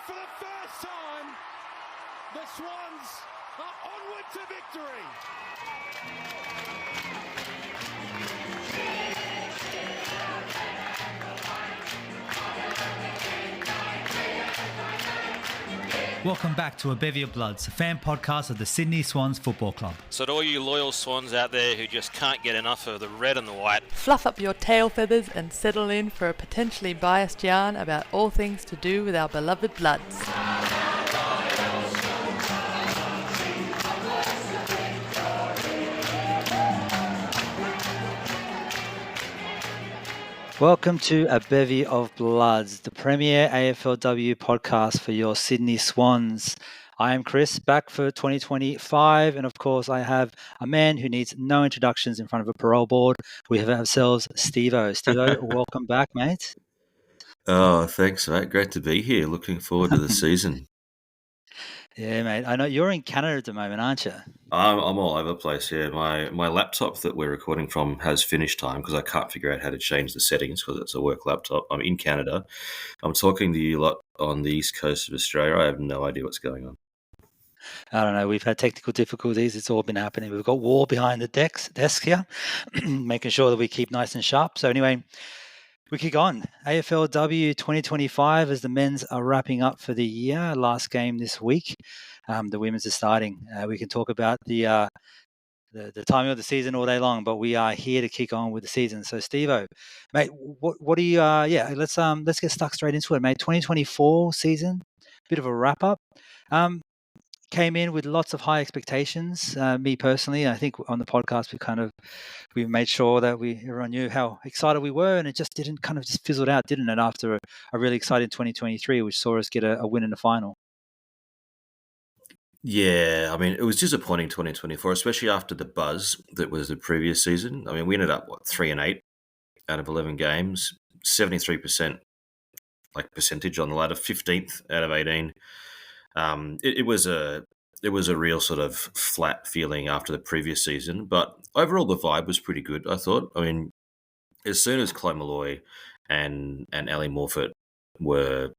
for the first time, the Swans are onward to victory. Welcome back to A Bevy of Bloods, a fan podcast of the Sydney Swans Football Club. So to all you loyal Swans out there who just can't get enough of the red and the white, fluff up your tail feathers and settle in for a potentially biased yarn about all things to do with our beloved Bloods. Welcome to A Bevy of Bloods, the premier AFLW podcast for your Sydney Swans. I am Chris, back for 2025, and of course I have a man who needs no introductions in front of a parole board. We have ourselves Stevo. Stevo, welcome back, mate. Oh, thanks, mate. Great to be here. Looking forward to the season. Yeah, mate. I know you're in Canada at the moment, aren't you? I'm all over the place. Yeah, my laptop that we're recording from has finish time because I can't figure out how to change the settings because it's a work laptop. I'm in Canada. I'm talking to you lot on the east coast of Australia. I have no idea what's going on. I don't know. We've had technical difficulties. It's all been happening. We've got war behind the desk here, making sure that we keep nice and sharp. So anyway, we kick on. AFLW 2025 as the men's are wrapping up for the year. Last game this week. The women's are starting. We can talk about the timing of the season all day long, but we are here to kick on with the season. So, Stevo, mate, what do you? Let's get stuck straight into it, mate. 2024 season, bit of a wrap up. Came in with lots of high expectations. Me personally, I think on the podcast we made sure that everyone knew how excited we were, and it just fizzled out, didn't it? After a really exciting 2023, which saw us get a win in the final. Yeah, I mean, it was disappointing 2024, especially after the buzz that was the previous season. I mean, we ended up 3-8 out of 11 games, 73% percentage on the ladder, 15th out of 18. It was a real sort of flat feeling after the previous season, but overall the vibe was pretty good, I thought. I mean, as soon as Chloe Malloy and Ali Morfitt were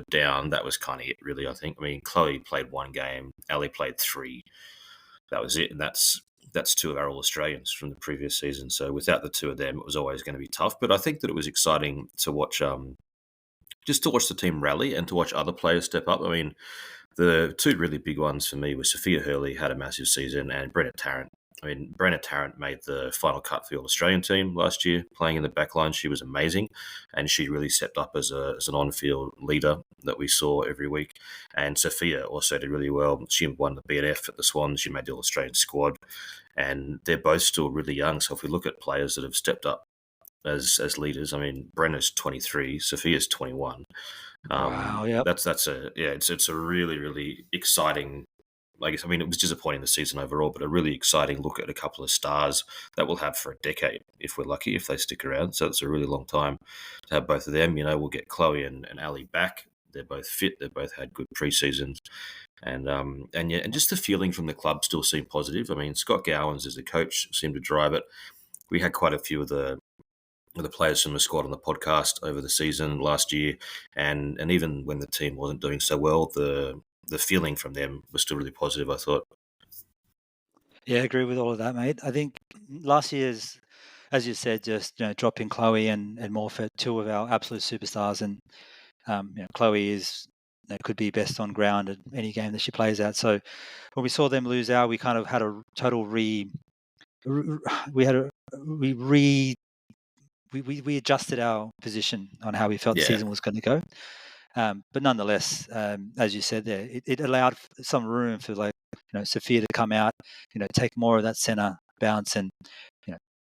down, that was kind of it, really, I think. I mean, Chloe played one game, Ali played 3. That was it, and that's two of our All-Australians from the previous season. So without the two of them, it was always going to be tough. But I think that it was exciting to watch, just to watch the team rally and to watch other players step up. I mean, the two really big ones for me were Sophia Hurley, had a massive season, and Brenna Tarrant. I mean, Brenna Tarrant made the final cut for the All-Australian team last year, playing in the back line. She was amazing, and she really stepped up as an on-field leader that we saw every week. And Sophia also did really well. She won the BNF at the Swans. She made the All-Australian squad, and they're both still really young. So if we look at players that have stepped up as leaders, I mean, Brenna's 23, Sophia's 21. Wow, yeah, it's a really, really exciting. I guess, I mean, it was disappointing the season overall, but a really exciting look at a couple of stars that we'll have for a decade if we're lucky, if they stick around. So it's a really long time to have both of them. You know, we'll get Chloe and Ali back. They're both fit. They've both had good pre-seasons. And just the feeling from the club still seemed positive. I mean, Scott Gowans as the coach seemed to drive it. We had quite a few of the players from the squad on the podcast over the season last year, and even when the team wasn't doing so well, the feeling from them was still really positive, I thought. Yeah, I agree with all of that, mate. I think last year's, as you said, just dropping Chloe and Morfitt, two of our absolute superstars, and Chloe could be best on ground at any game that she plays at. So when we saw them lose out, we kind of had a total we adjusted our position on how we felt the season was going to go. But nonetheless, as you said there, it allowed some room for Sophia to come out, take more of that centre bounce and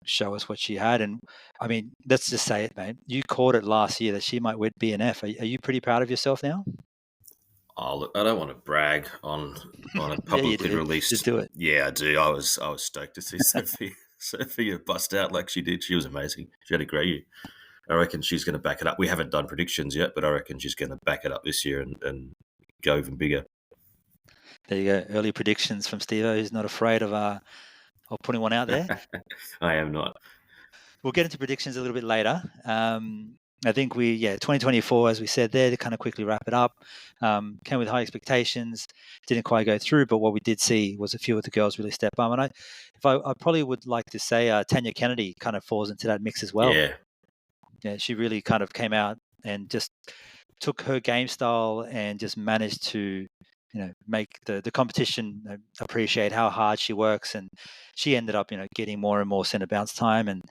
show us what she had. And I mean, let's just say it, mate. You called it last year that she might win BNF. Are you pretty proud of yourself now? Oh, look, I don't want to brag on a publicly released. Just do it. Yeah, I do. I was stoked to see Sophia bust out like she did. She was amazing. She had a great year. I reckon she's going to back it up. We haven't done predictions yet, but I reckon she's going to back it up this year and go even bigger. There you go. Early predictions from Stevo, who's not afraid of putting one out there. I am not. We'll get into predictions a little bit later. I think 2024, as we said there, to kind of quickly wrap it up, came with high expectations, didn't quite go through, but what we did see was a few of the girls really step up. And I probably would like to say Tanya Kennedy kind of falls into that mix as well. Yeah, she really kind of came out and just took her game style and just managed to, make the competition appreciate how hard she works. And she ended up, getting more and more centre bounce time, and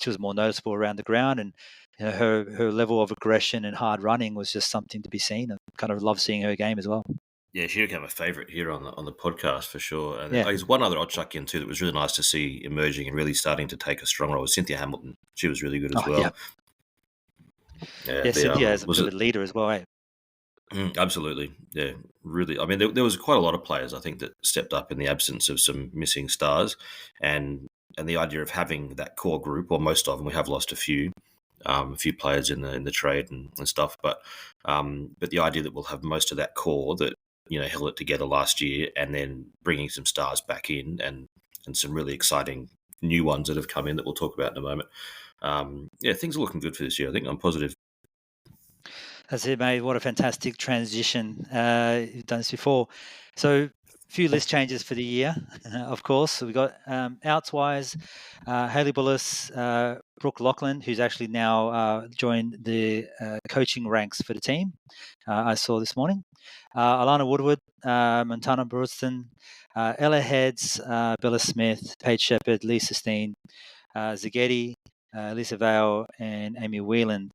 she was more noticeable around the ground. And her level of aggression and hard running was just something to be seen. I kind of love seeing her game as well. Yeah, she became a favourite here on the podcast for sure. And Yeah. there's one other I'll chuck in too that was really nice to see emerging and really starting to take a strong role was Cynthia Hamilton. She was really good as well. Yeah, Cynthia is a bit of a leader as well, eh? Absolutely. Yeah, really. I mean, there was quite a lot of players, I think, that stepped up in the absence of some missing stars. And the idea of having that core group, or most of them, we have lost a few players in the trade and stuff. But the idea that we'll have most of that core that, held it together last year, and then bringing some stars back in and some really exciting new ones that have come in that we'll talk about in a moment. Things are looking good for this year. I think I'm positive. That's it, mate. What a fantastic transition. You've done this before. So, a few list changes for the year, of course. So we got outs-wise, Hayley Bullis, Brooke Lachlan, who's actually now joined the coaching ranks for the team. I saw this morning. Alana Woodward, Montana Brewston, Ella Heads, Bella Smith, Paige Shepherd, Lisa Steen, Zagetti, Lisa Vale, and Amy Whelan.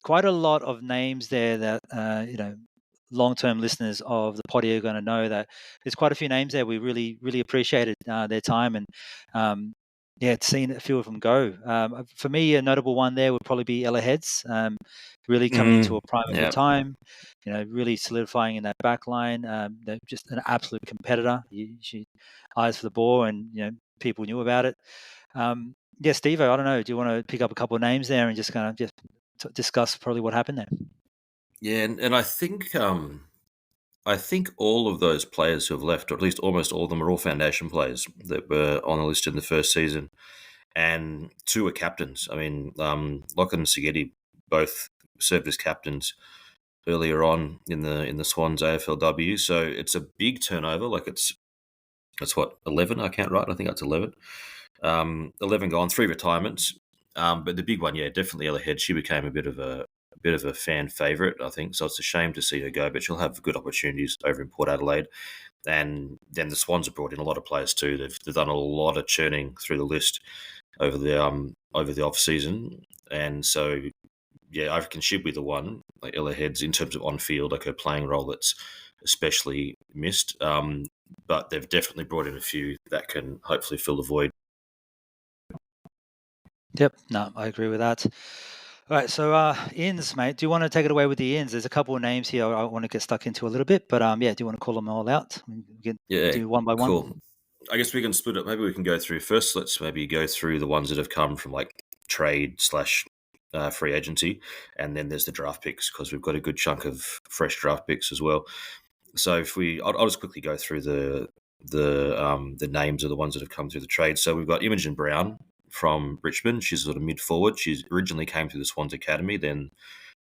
Quite a lot of names there that, long-term listeners of the potty are going to know that there's quite a few names there. We really, really appreciated their time, and seeing a few of them go. For me, a notable one there would probably be Ella Heads, really coming into a prime of her time, really solidifying in that back line. Just an absolute competitor. She eyes for the ball, and people knew about it. Stevo, I don't know. Do you want to pick up a couple of names there and just kind of just discuss probably what happened there? Yeah, and I think all of those players who have left, or at least almost all of them, are all foundation players that were on the list in the first season, and two are captains. I mean, Lachlan and Sagetti both served as captains earlier on in the Swans AFLW, so it's a big turnover. Like it's what, 11? I can't write. I think that's 11. 11 gone, 3 retirements. But the big one, definitely Ella Head. She became a bit of a fan favourite, I think. So it's a shame to see her go, but she'll have good opportunities over in Port Adelaide. And then the Swans have brought in a lot of players too. They've done a lot of churning through the list over the off season, and so I reckon she'd be the one, like Ella Heads, in terms of on field, like her playing role that's especially missed. But they've definitely brought in a few that can hopefully fill the void. Yep, no, I agree with that. All right, so ins, mate, do you want to take it away with the ins? There's a couple of names here I want to get stuck into a little bit, but do you want to call them all out? We can do one by one. Cool. I guess we can split it. Maybe we can go through first. Let's maybe go through the ones that have come from like trade / free agency, and then there's the draft picks, because we've got a good chunk of fresh draft picks as well. So I'll just quickly go through the names of the ones that have come through the trade. So we've got Imogen Brown from Richmond. She's sort of mid-forward. She originally came through the Swans Academy, then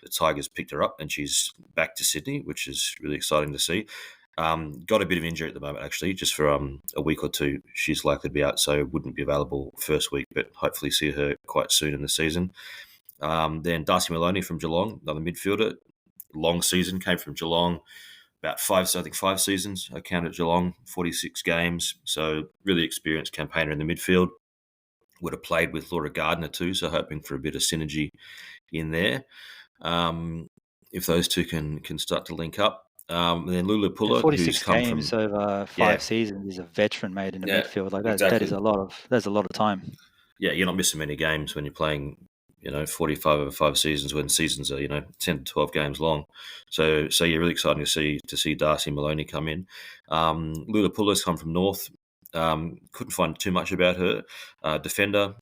the Tigers picked her up, and she's back to Sydney, which is really exciting to see. Got a bit of injury at the moment, actually, just for a week or two. She's likely to be out, so wouldn't be available first week, but hopefully see her quite soon in the season. Then Darcy Maloney from Geelong, another midfielder. Long season, came from Geelong, about 5 seasons. I counted Geelong, 46 games. So really experienced campaigner in the midfield. Would have played with Laura Gardner too, so hoping for a bit of synergy in there. If those two can start to link up. And then Lula Puller, 46 who's come games from over 5 seasons, is a veteran made in the midfield like that. Exactly. That's a lot of time. Yeah, you're not missing many games when you're playing 45 over 5 seasons, when seasons are 10 to 12 games long. So you're really exciting to see Darcy Maloney come in. Lula Puller's come from North. Couldn't find too much about her. Defender,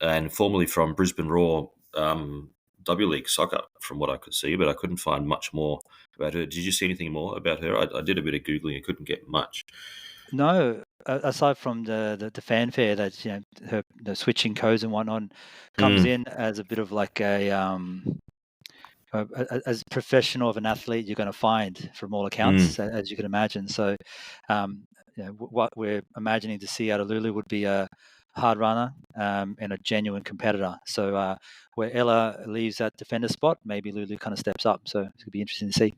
and formerly from Brisbane Roar W League Soccer, from what I could see, but I couldn't find much more about her. Did you see anything more about her? I did a bit of Googling and couldn't get much. No, aside from the fanfare that her the switching codes and whatnot comes in as a bit of like as professional of an athlete you're going to find from all accounts, as you can imagine. So, what we're imagining to see out of Lulu would be a hard runner and a genuine competitor. So, where Ella leaves that defender spot, maybe Lulu kind of steps up. So it's going to be interesting to see.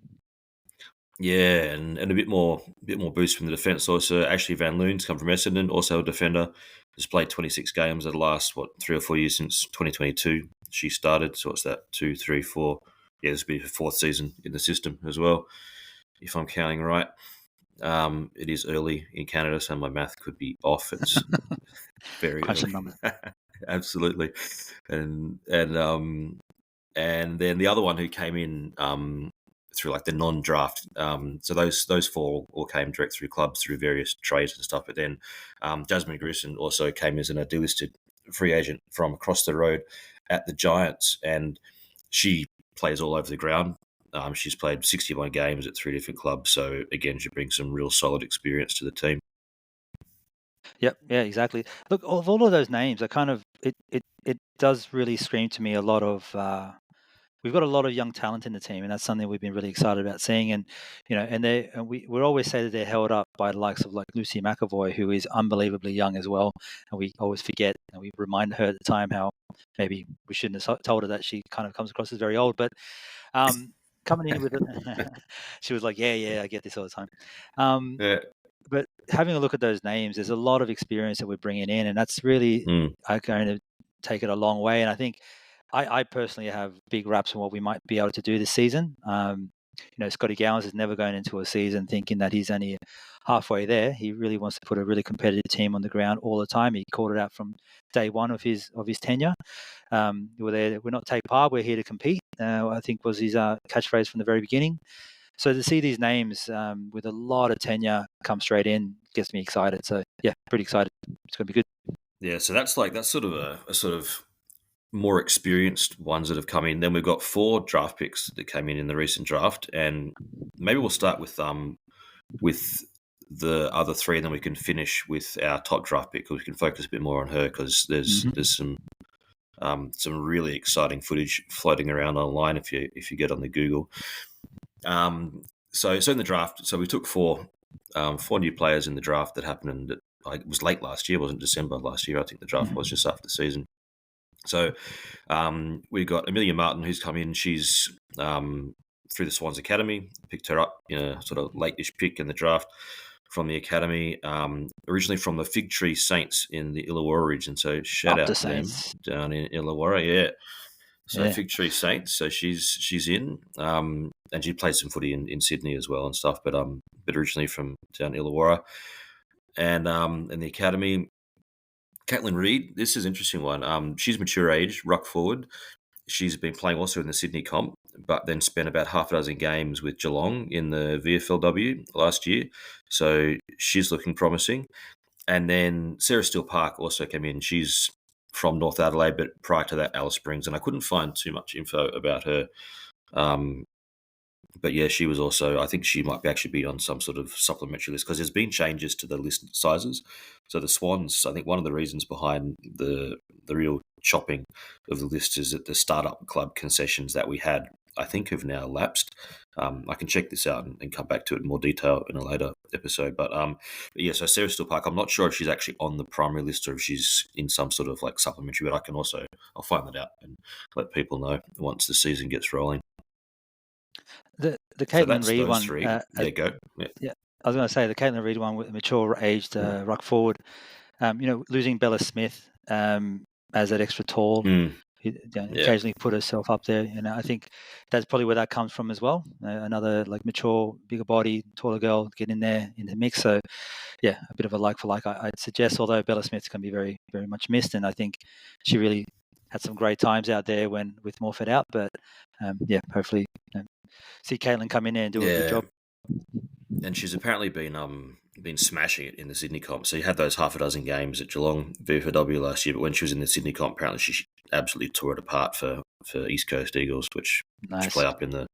Yeah, and a bit more boost from the defence. Also, Ashley Van Loon's come from Essendon, also a defender. Has played 26 games in the last 3 or 4 years since 2022. She started, so what's that? 2, 3, 4. Yeah, this will be her 4th season in the system as well, if I'm counting right. It is early in Canada, so my math could be off. It's very Crunching early. numbers. Absolutely, and then the other one who came in through like the non-draft. So those 4 all came direct through clubs through various trades and stuff. But then Jasmine Grissom also came as a delisted free agent from across the road at the Giants, and she plays all over the ground. She's played 61 games at 3 different clubs. So again, she brings some real solid experience to the team. Yep. Yeah, exactly. Look, of all of those names, I kind of it does really scream to me a lot of we've got a lot of young talent in the team, and that's something we've been really excited about seeing. And we always say that they're held up by the likes of like Lucy McAvoy, who is unbelievably young as well. And we always forget, and we remind her at the time how maybe we shouldn't have told her that she kind of comes across as very old. But coming in with it, she was like, "Yeah, I get this all the time." Yeah. But having a look at those names, there's a lot of experience that we're bringing in, and that's really going to take it a long way. And I think I personally have big raps on what we might be able to do this season. Scotty Gowans is never going into a season thinking that he's only halfway there. He really wants to put a really competitive team on the ground all the time. He called it out from day one of his tenure. We're not take part, we're here to compete. I think was his catchphrase from the very beginning. So to see these names with a lot of tenure come straight in gets me excited. So yeah, pretty excited. It's going to be good. Yeah, so that's sort of a sort of more experienced ones that have come in. Then we've got 4 draft picks that came in the recent draft, and maybe we'll start with the other 3, and then we can finish with our top draft pick, because we can focus a bit more on her, because there's some really exciting footage floating around online if you get on the Google. So in the draft, so we took 4 new players in the draft that happened, and it was late last year, wasn't December last year. I think the draft was just after the season. So we got Amelia Martin, who's come in. She's through the Swans Academy, picked her up in a sort of late-ish pick in the draft from the Academy, originally from the Fig Tree Saints in the Illawarra region. So shout out to them down in Illawarra, yeah. So Fig Tree Saints, so she's in, and she played some footy in Sydney as well and stuff, but originally from down Illawarra. And in the Academy, Caitlin Reid, this is an interesting one. She's mature age, ruck forward. She's been playing also in the Sydney comp, but then spent about half a dozen games with Geelong in the VFLW last year. So she's looking promising. And then Sarah Steele Park also came in. She's from North Adelaide, but prior to that, Alice Springs. And I couldn't find too much info about her. But yeah, she was also, I think she might actually be on some sort of supplementary list, because there's been changes to the list sizes. So the Swans, I think one of the reasons behind the real chopping of the list is that the startup club concessions that we had, I think, have now lapsed. I can check this out and come back to it in more detail in a later episode. But yeah, so Sarah Steele Park, I'm not sure if she's actually on the primary list or if she's in some sort of like supplementary, but I'll find that out and let people know once the season gets rolling. The Caitlin Reid one. There you go. Yeah, I was going to say the Caitlin Reid one with mature aged ruck forward. Losing Bella Smith as that extra tall, occasionally put herself up there. I think that's probably where that comes from as well. Another like mature, bigger body, taller girl get in there in the mix. So yeah, a bit of a like for like. I'd suggest, although Bella Smith's going to be very, very much missed, and I think she really had some great times out there with Morford out. But hopefully see Caitlin come in there and do a good job. And she's apparently been smashing it in the Sydney comp. So you had those half a dozen games at Geelong VFW last year, but when she was in the Sydney comp, apparently she absolutely tore it apart for East Coast Eagles, which play up in the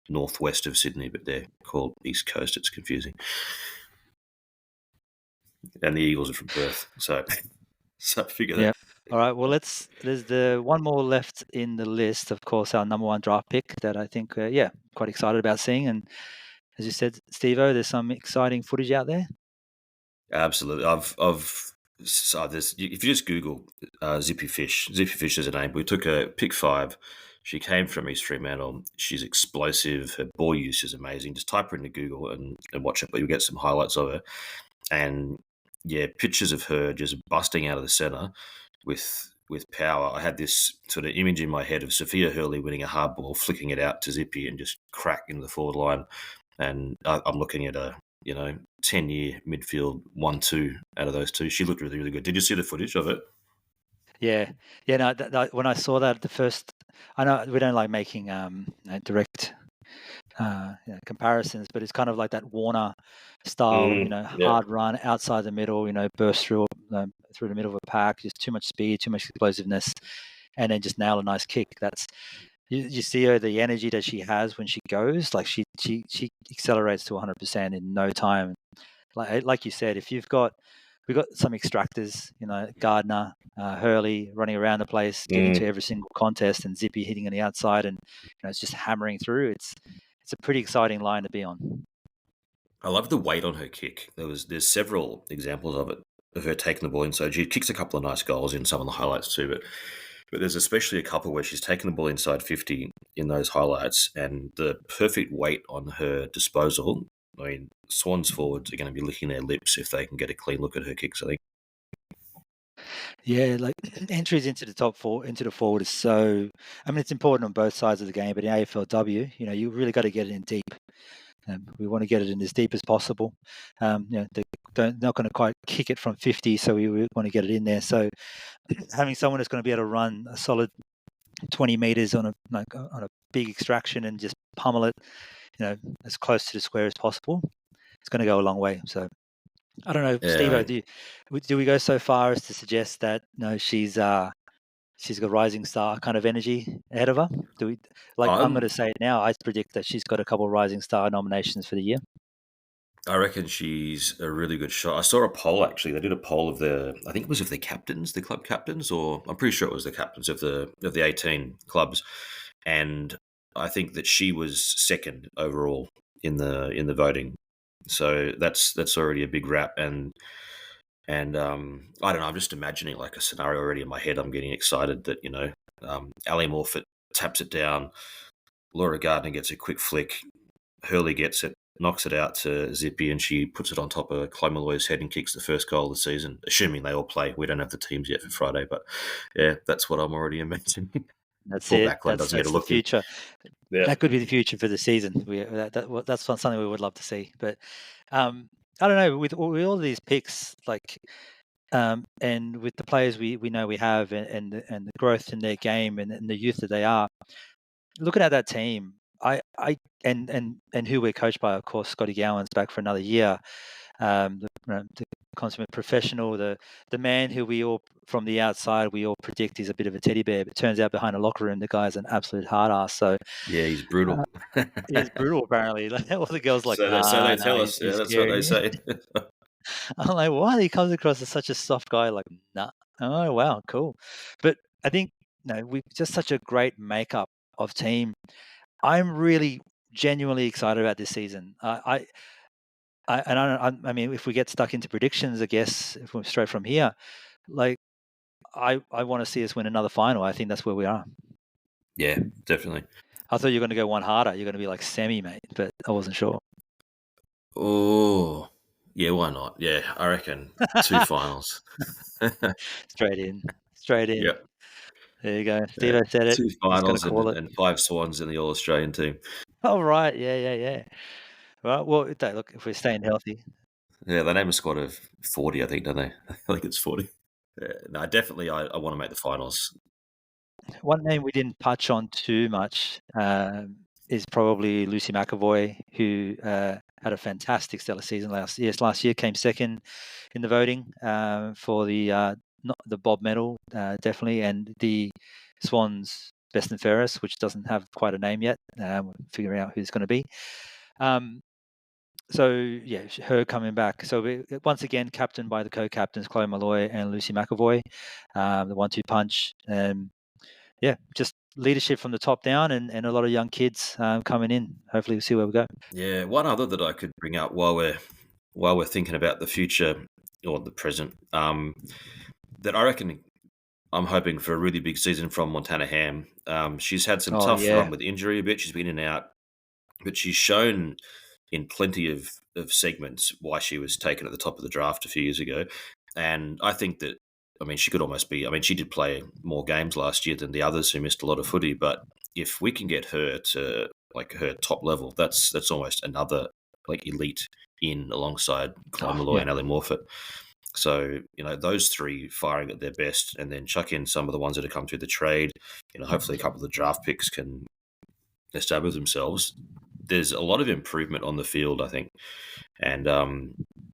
northwest of Sydney, but they're called East Coast. It's confusing. and the Eagles are from Perth. So figure that. Yeah. All right. Well, there's the one more left in the list. Of course, our number one draft pick that I think, quite excited about seeing. And as you said, Stevo, there's some exciting footage out there. Absolutely. If you just Google Zippy Fish is her name. We took a pick 5. She came from East Fremantle. She's explosive. Her ball use is amazing. Just type her into Google and watch it, but you'll get some highlights of her. And yeah, pictures of her just busting out of the centre with power. I had this sort of image in my head of Sophia Hurley winning a hard ball, flicking it out to Zippy and just crack into the forward line. And I'm looking at a 10-year midfield 1-2 out of those two. She looked really, really good. Did you see the footage of it? Yeah. No, when I saw that, I know we don't like making direct comparisons, but it's kind of like that Warner style, Yeah. hard run outside the middle, burst through the middle of a pack, just too much speed, too much explosiveness, and then just nail a nice kick. That's you see her, the energy that she has when she goes, like she accelerates to 100% in no time. Like you said, we've got some extractors, Gardner, Hurley running around the place, getting to every single contest, and Zippy hitting on the outside, and it's just hammering through. It's a pretty exciting line to be on. I love the weight on her kick. There's several examples of it, of her taking the ball inside. She kicks a couple of nice goals in some of the highlights too, but there's especially a couple where she's taken the ball inside 50 in those highlights, and the perfect weight on her disposal. I mean, Swans forwards are going to be licking their lips if they can get a clean look at her kicks, I think. Yeah, like entries into the top four, into the forward is so. I mean, it's important on both sides of the game, but in AFLW, you really got to get it in deep. We want to get it in as deep as possible. They're not going to quite kick it from 50, so we want to get it in there. So having someone that's going to be able to run a solid 20 meters on a big extraction and just pummel it, as close to the square as possible, it's going to go a long way. So I don't know, Yeah, Stevo, do we go so far as to suggest that she's got rising star kind of energy ahead of her? I'm going to say it now. I predict that she's got a couple of rising star nominations for the year. I reckon she's a really good shot. I saw a poll actually. They did a poll of I think it was of the captains, the club captains, or I'm pretty sure it was the captains of the 18 clubs, and I think that she was second overall in the voting. So that's already a big rap, and I don't know. I'm just imagining like a scenario already in my head. I'm getting excited that Ali Morfitt taps it down, Laura Gardner gets a quick flick, Hurley gets it, knocks it out to Zippy, and she puts it on top of Chloe Malloy's head and kicks the first goal of the season, assuming they all play. We don't have the teams yet for Friday, but yeah, that's what I'm already imagining. That's Full it. backline That's doesn't get a the look in. future. Yeah. That could be the future for the season. That's something we would love to see. But I don't know, with all these picks, and with the players we know we have, and the growth in their game, and the youth that they are, looking at that team, and who we're coached by, of course, Scotty Gowan's back for another year. The consummate professional, the man who we all, from the outside, we all predict he's a bit of a teddy bear, but turns out behind a locker room, the guy's an absolute hard ass. So Yeah, he's brutal. he's brutal, apparently. All the girls like, so they tell he's us. too Yeah, that's what they scary. say. I'm like, what? He comes across as such a soft guy. Like, nah. Oh, wow, cool. But I think we've just such a great makeup of team. I'm really genuinely excited about this season. I mean, if we get stuck into predictions, I guess if we're straight from here, I want to see us win another final. I think that's where we are. Yeah, definitely. I thought you were going to go one harder. You're going to be like semi, mate, but I wasn't sure. Oh, yeah, why not? Yeah, I reckon 2 finals. Straight in. Yep. There you go. Steve said it. 2 He's going to finals call it. and 5 Swans in the All Australian team. Oh, right. Yeah. Right. Well, look, if we're staying healthy. Yeah, they name a squad of 40, I think, don't they? I think it's 40. Yeah, no, definitely, I want to make the finals. One name we didn't touch on too much is probably Lucy McAvoy, who had a fantastic stellar season last year. Last year came second in the voting for the Bob Medal, definitely, and the Swans Best and Fairest, which doesn't have quite a name yet. We're figuring out who's going to be. So yeah, her coming back. So once again, captained by the co-captains Chloe Malloy and Lucy McAvoy, the 1-2 punch. Yeah, just leadership from the top down, and a lot of young kids coming in. Hopefully, we'll see where we go. Yeah, one other that I could bring up while we're thinking about the future or the present, that I reckon I'm hoping for a really big season from Montana Ham. She's had some tough run with injury a bit. She's been in and out, but she's shown in plenty of segments why she was taken at the top of the draft a few years ago. And I think that, I mean, she could almost be, I mean, she did play more games last year than the others who missed a lot of footy, but if we can get her to like her top level, that's almost another like elite in alongside Chloe Malloy and Ali Morfitt. So, those three firing at their best, and then chuck in some of the ones that have come through the trade, hopefully a couple of the draft picks can establish themselves. There's a lot of improvement on the field, I think. And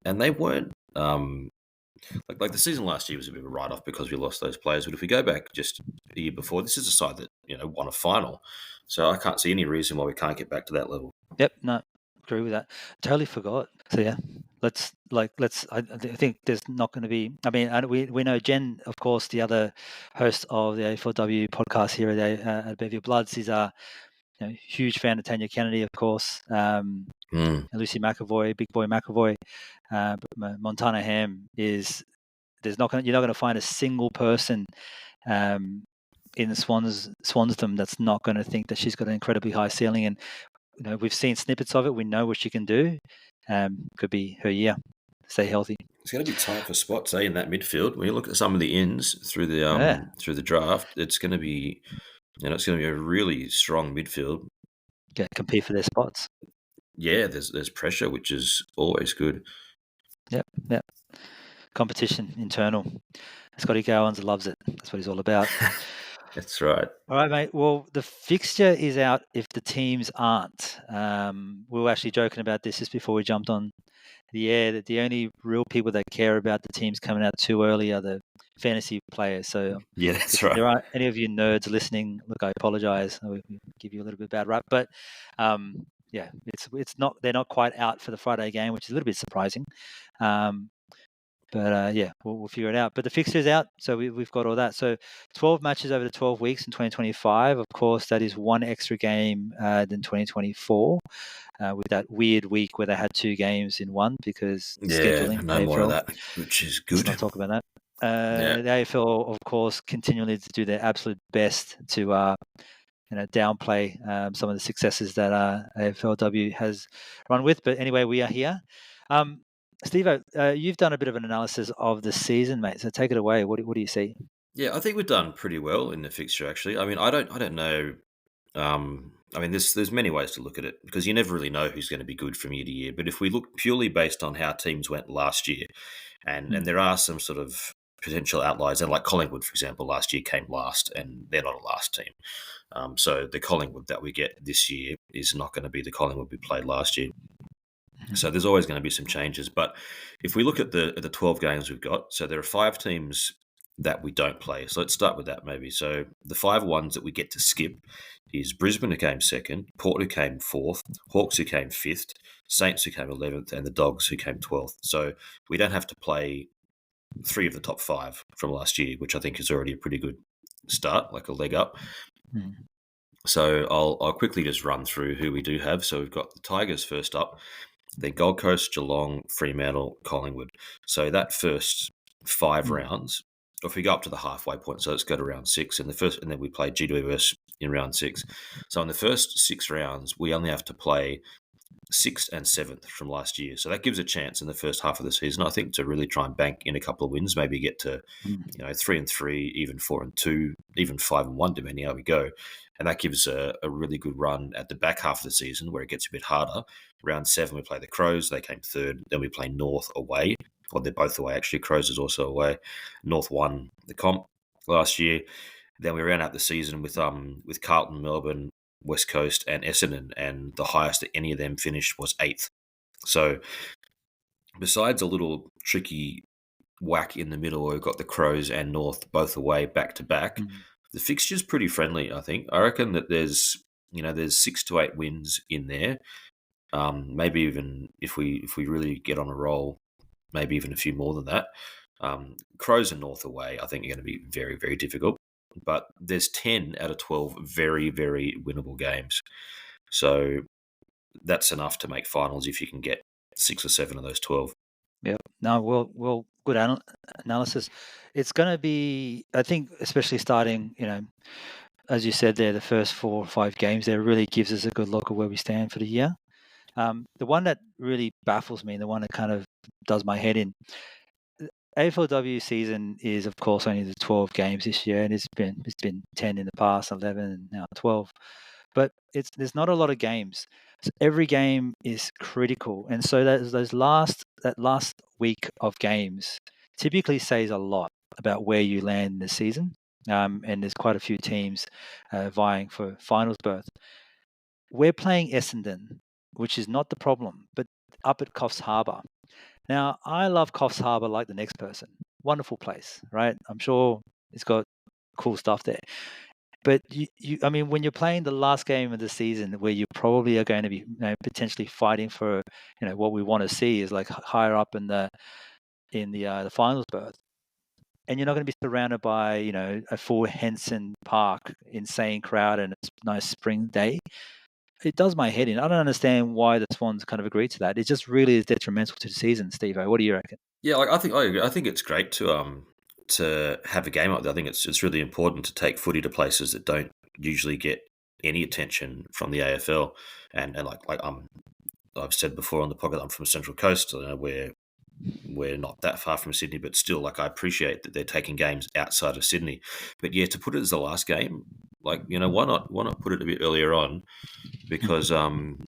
they weren't, like the season last year was a bit of a write-off because we lost those players. But if we go back just the year before, this is a side that, won a final. So I can't see any reason why we can't get back to that level. Yep, no, agree with that. Totally forgot. So yeah, let's. I think there's not going to be. I mean, we know Jen, of course, the other host of the AFLW podcast here at Bevier Bloods, is a huge fan of Tanya Kennedy, of course. And Lucy McAvoy, Big Boy McAvoy. Montana Ham is. You're not going to find a single person in the Swansdom that's not going to think that she's got an incredibly high ceiling. And we've seen snippets of it. We know what she can do. Could be her year. Stay healthy. It's going to be tight for spots, in that midfield. When you look at some of the ins through the draft, it's going to be, it's going to be a really strong midfield. Compete for their spots. Yeah, there's pressure, which is always good. Yep. Competition, internal. Scotty Gowans loves it. That's what he's all about. That's right. All right, mate. Well, the fixture is out if the teams aren't. We were actually joking about this just before we jumped on the air, that the only real people that care about the teams coming out too early are the fantasy players. So yeah, that's right. If there aren't any of you nerds listening, look, I apologize. I will give you a little bit of bad rap, but yeah, it's not. They're not quite out for the Friday game, which is a little bit surprising. But yeah, we'll figure it out. But the fixture is out, so we've got all that. So 12 matches over the 12 weeks in 2025. Of course, that is one extra game than 2024, with that weird week where they had 2 games in one because scheduling. No more of that, which is good. Let's not talk about that. The AFL, of course, continually to do their absolute best to downplay some of the successes that AFLW has run with. But anyway, we are here. Stevo, you've done a bit of an analysis of the season, mate. So take it away. What do you see? Yeah, I think we've done pretty well in the fixture. Actually, I mean, I don't know. I mean, there's many ways to look at it because you never really know who's going to be good from year to year. But if we look purely based on how teams went last year, and there are some sort of potential outliers, and like Collingwood, for example, last year came last, and they're not a last team. So the Collingwood that we get this year is not going to be the Collingwood we played last year. So there's always going to be some changes. But if we look at the 12 games we've got, so there are 5 teams that we don't play. So let's start with that maybe. So the 5 ones that we get to skip is Brisbane, who came 2nd, Port, who came 4th, Hawks, who came 5th, Saints, who came 11th, and the Dogs, who came 12th. So we don't have to play 3 of the top 5 from last year, which I think is already a pretty good start, like a leg up. So I'll quickly just run through who we do have. So we've got the Tigers first up. Then Gold Coast, Geelong, Fremantle, Collingwood. So that first 5 rounds, if we go up to the halfway point, so let's go to round 6, and then we play GWS in round 6. So in the first 6 rounds, we only have to play 6th and 7th from last year. So that gives a chance in the first half of the season, I think, to really try and bank in a couple of wins, maybe get to 3-3, even 4-2, even 5-1, depending how we go. And that gives a really good run at the back half of the season where it gets a bit harder. Round 7, we play the Crows. They came 3rd. Then we play North away. Well, they're both away, actually. Crows is also away. North won the comp last year. Then we round out the season with Carlton, Melbourne, West Coast, and Essendon. And the highest that any of them finished was 8th. So besides a little tricky whack in the middle where we've got the Crows and North both away back-to-back, the fixture's pretty friendly, I think. I reckon that there's 6 to 8 wins in there. Maybe even if we really get on a roll, maybe even a few more than that. Crows and North away, I think, are going to be very, very difficult. But there's 10 out of 12 very, very winnable games. So that's enough to make finals if you can get 6 or 7 of those 12. Yeah. No, well, good analysis. It's going to be, I think, especially starting, as you said there, the first 4 or 5 games there really gives us a good look at where we stand for the year. The one that really baffles me, and the one that kind of does my head in, AFLW season is, of course, only the 12 games this year, and it's been 10 in the past, 11, and now 12. But there's not a lot of games. So every game is critical, and so that last week of games typically says a lot about where you land in the season. And there's quite a few teams vying for finals berth. We're playing Essendon, which is not the problem, but up at Coffs Harbour. Now, I love Coffs Harbour like the next person. Wonderful place, right? I'm sure it's got cool stuff there. But I mean, when you're playing the last game of the season, where you probably are going to be potentially fighting for, what we want to see is like higher up in the finals berth, and you're not going to be surrounded by a full Henson Park insane crowd and a nice spring day. It does my head in. I don't understand why the Swans kind of agreed to that. It just really is detrimental to the season, Steve-O. What do you reckon? Yeah, like I agree. I think it's great to have a game like that. I think it's really important to take footy to places that don't usually get any attention from the AFL. And like I've said before on the podcast, I'm from Central Coast, where we're not that far from Sydney, but still, like, I appreciate that they're taking games outside of Sydney. But yeah, to put it as the last game, like, why not put it a bit earlier on? Because then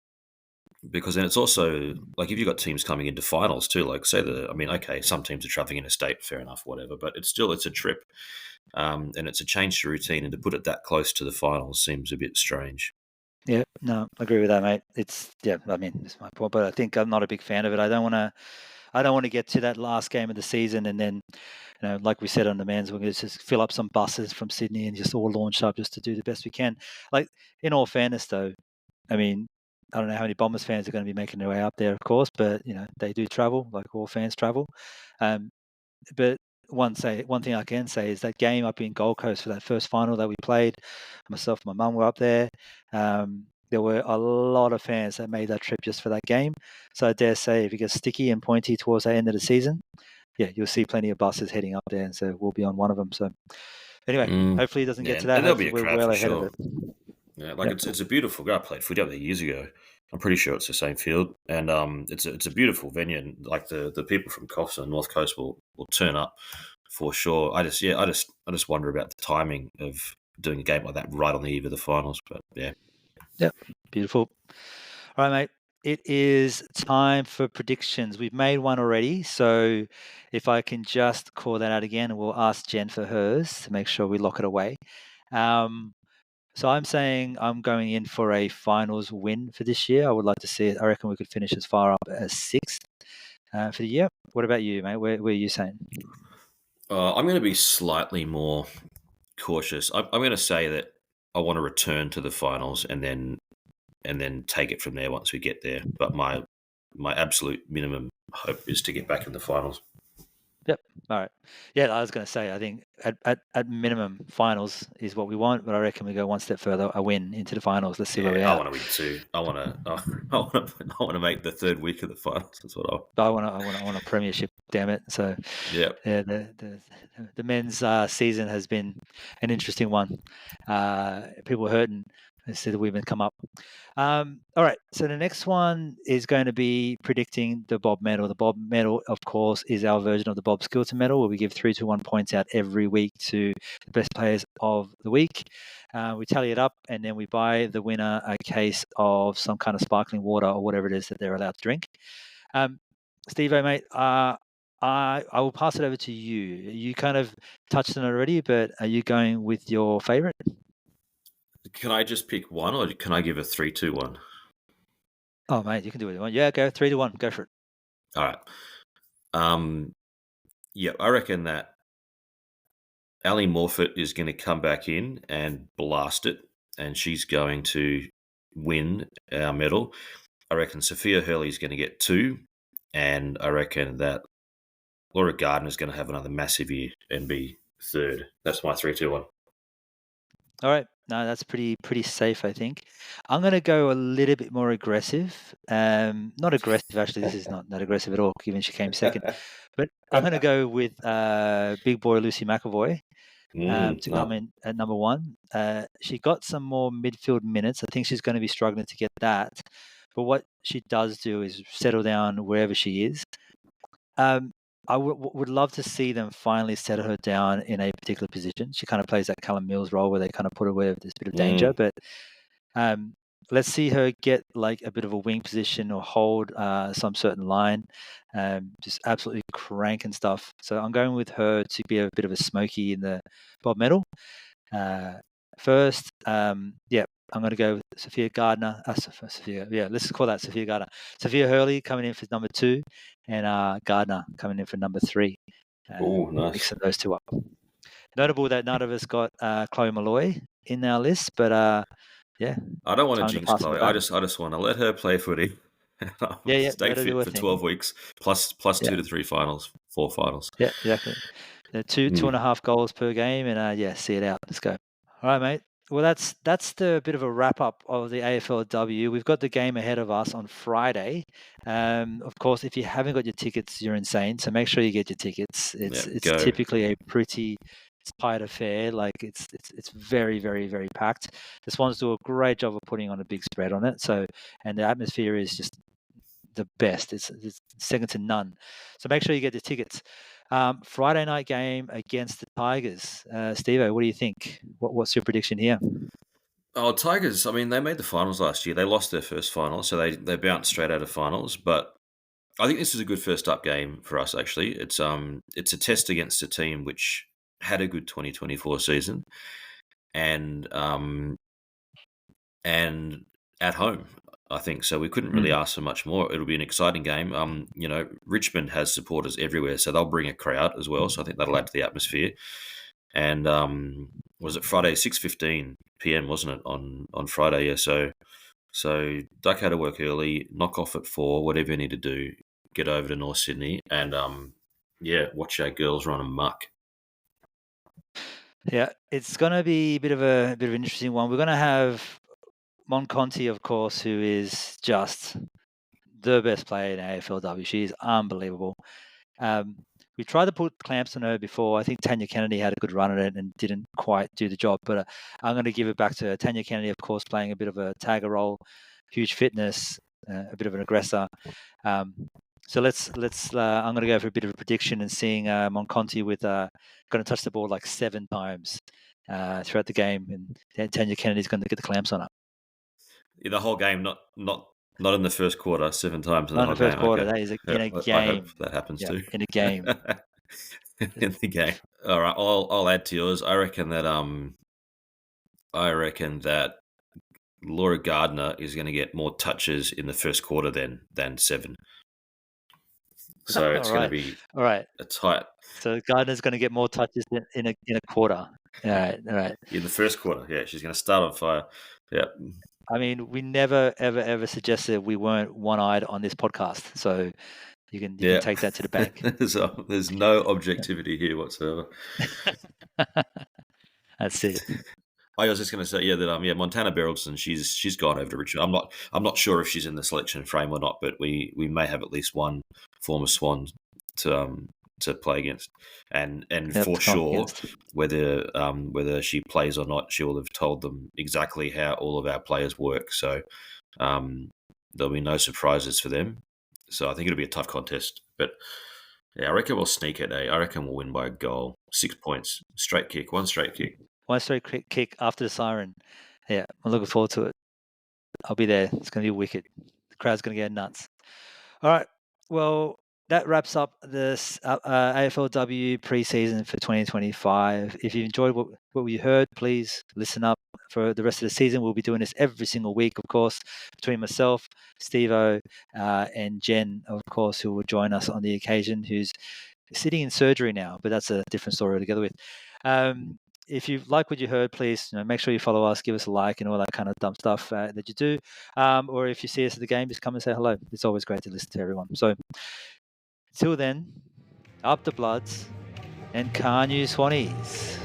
it's also like if you've got teams coming into finals too, like okay, some teams are traveling interstate, fair enough, whatever, but it's a trip, and it's a change to routine, and to put it that close to the finals seems a bit strange. Yeah, no, I agree with that, mate. It's my point, but I think I'm not a big fan of it. I don't want to get to that last game of the season and then, like we said on the men's, we're going to just fill up some buses from Sydney and just all launch up just to do the best we can. Like, in all fairness, though, I mean, I don't know how many Bombers fans are going to be making their way up there, of course, but they do travel, like all fans travel. But one thing I can say is that game up in Gold Coast for that first final that we played, myself and my mum were up there. There were a lot of fans that made that trip just for that game. So I dare say if it gets sticky and pointy towards the end of the season, yeah, you'll see plenty of buses heading up there, and so we'll be on one of them. So anyway, hopefully it doesn't get to that. And there'll be a We're crowd well for ahead sure. of it. Yeah, it's a beautiful. I played footy up there years ago. I'm pretty sure it's the same field, and it's a beautiful venue. And like the people from Coffs and North Coast will turn up for sure. I just wonder about the timing of doing a game like that right on the eve of the finals. But yeah, Beautiful. All right, mate. It is time for predictions. We've made one already, so if I can just call that out again, and we'll ask Jen for hers to make sure we lock it away. So I'm saying I'm going in for a finals win for this year. I would like to see it. I reckon we could finish as far up as 6th for the year. What about you, mate? Where are you saying? I'm going to be slightly more cautious. I'm going to say that I want to return to the finals and then take it from there once we get there. But my absolute minimum hope is to get back in the finals. Yep. All right. Yeah, I was going to say, I think at minimum, finals is what we want, but I reckon we go one step further, a win into the finals. Let's see where we are. I want to win too. I want to make the third week of the finals. That's what I want a premiership. Damn it! So yeah, the men's season has been an interesting one. People hurting. Instead of women come up. All right, so the next one is going to be predicting the Bob medal. The Bob medal, of course, is our version of the Bob Skilton medal, where we give 3 to 1 points out every week to the best players of the week. We tally it up, and then we buy the winner a case of some kind of sparkling water or whatever it is that they're allowed to drink. Steve-O, mate, I will pass it over to you. You kind of touched on it already, but are you going with your favourite? Can I just pick one, or can I give a 3-2-1? Oh, mate, you can do what you want. Yeah, go 3-1. Go for it. All right. Yeah, I reckon that Ali Morfitt is going to come back in and blast it, and she's going to win our medal. I reckon Sophia Hurley's going to get 2, and I reckon that Laura Gardner's going to have another massive year and be 3rd. That's my 3-2-1. All right. No, that's pretty safe, I think. I'm going to go a little bit more aggressive. Not aggressive, actually. This is not aggressive at all, given she came second. But I'm going to go with big boy Lucy McAvoy to come in at number 1. She got some more midfield minutes. I think she's going to be struggling to get that. But what she does do is settle down wherever she is. I would love to see them finally settle her down in a particular position. She kind of plays that Callum Mills role where they kind of put her where there's a bit of danger. But let's see her get like a bit of a wing position or hold some certain line. Just absolutely cranking stuff. So I'm going with her to be a bit of a smoky in the Bob medal. First, I'm going to go with Sophia Gardner. Let's call that Sophia Gardner. Sophia Hurley coming in for number 2, and Gardner coming in for number 3. Nice. Mixing those two up. Notable that none of us got Chloe Malloy in our list, but I don't want to jinx Chloe. I just want to let her play footy. Stay fit for 12 weeks, plus 2 to 3 finals, 4 finals. Yeah, exactly. 2.5 goals per game, and see it out. Let's go. All right, mate. Well, that's the bit of a wrap up of the AFLW. We've got the game ahead of us on Friday. Of course, if you haven't got your tickets, you're insane. So make sure you get your tickets. It's typically a pretty tight affair. Like it's very, very, very packed. The Swans do a great job of putting on a big spread on it. So, and the atmosphere is just the best. It's second to none. So make sure you get the tickets. Friday night game against the Tigers. Stevo, what do you think? What's your prediction here? Oh, Tigers, I mean, they made the finals last year. They lost their first final, so they bounced straight out of finals. But I think this is a good first up game for us, actually. It's a test against a team which had a good 2024 season and at home, I think. So we couldn't really ask for much more. It'll be an exciting game. Richmond has supporters everywhere, so they'll bring a crowd as well. So I think that'll add to the atmosphere. And was it Friday 6:15 p.m. wasn't it on Friday? Yeah. So duck out of work early, knock off at 4, whatever you need to do, get over to North Sydney, and watch our girls run amok. Yeah, it's going to be a bit of an interesting one. We're going to have Monconti, of course, who is just the best player in AFLW. She is unbelievable. We tried to put clamps on her before. I think Tanya Kennedy had a good run at it and didn't quite do the job. But I'm going to give it back to Tanya Kennedy, of course, playing a bit of a tagger role, huge fitness, a bit of an aggressor. So let's. I'm going to go for a bit of a prediction and seeing Monconti with going to touch the ball like 7 times throughout the game, and Tanya Kennedy's going to get the clamps on her. Yeah, the whole game, not in the first quarter, 7 times in the whole game. Not in the first quarter. Okay. That is in a game. I hope that happens too. In a game. In the game. All right, I'll add to yours. I reckon that Laura Gardner is going to get more touches in the first quarter than 7. So it's going to be a tight. So Gardner's going to get more touches in a quarter. All right. In the first quarter, yeah, she's going to start on fire. Yeah. I mean, we never, ever suggested we weren't one-eyed on this podcast. So you can take that to the bank. There's no objectivity here whatsoever. That's it. I was just going to say, that Montana Berylson, she's gone over to Richmond. I'm not sure if she's in the selection frame or not, but we may have at least one former Swan to play against, and for sure, whether she plays or not, she will have told them exactly how all of our players work. So there'll be no surprises for them. So I think it'll be a tough contest, but yeah, I reckon we'll sneak it. I reckon we'll win by a goal, 6 points, straight kick, one straight kick. One straight kick after the siren. Yeah, I'm looking forward to it. I'll be there. It's going to be wicked. The crowd's going to get nuts. All right. Well, that wraps up this AFLW preseason for 2025. If you enjoyed what you heard, please listen up for the rest of the season. We'll be doing this every single week, of course, between myself, Stevo, and Jen, of course, who will join us on the occasion, who's sitting in surgery now, but that's a different story altogether with. if you like what you heard, please make sure you follow us, give us a like, and all that kind of dumb stuff that you do. Or if you see us at the game, just come and say hello. It's always great to listen to everyone. So till then, up the Bloods and Carnew Swannies.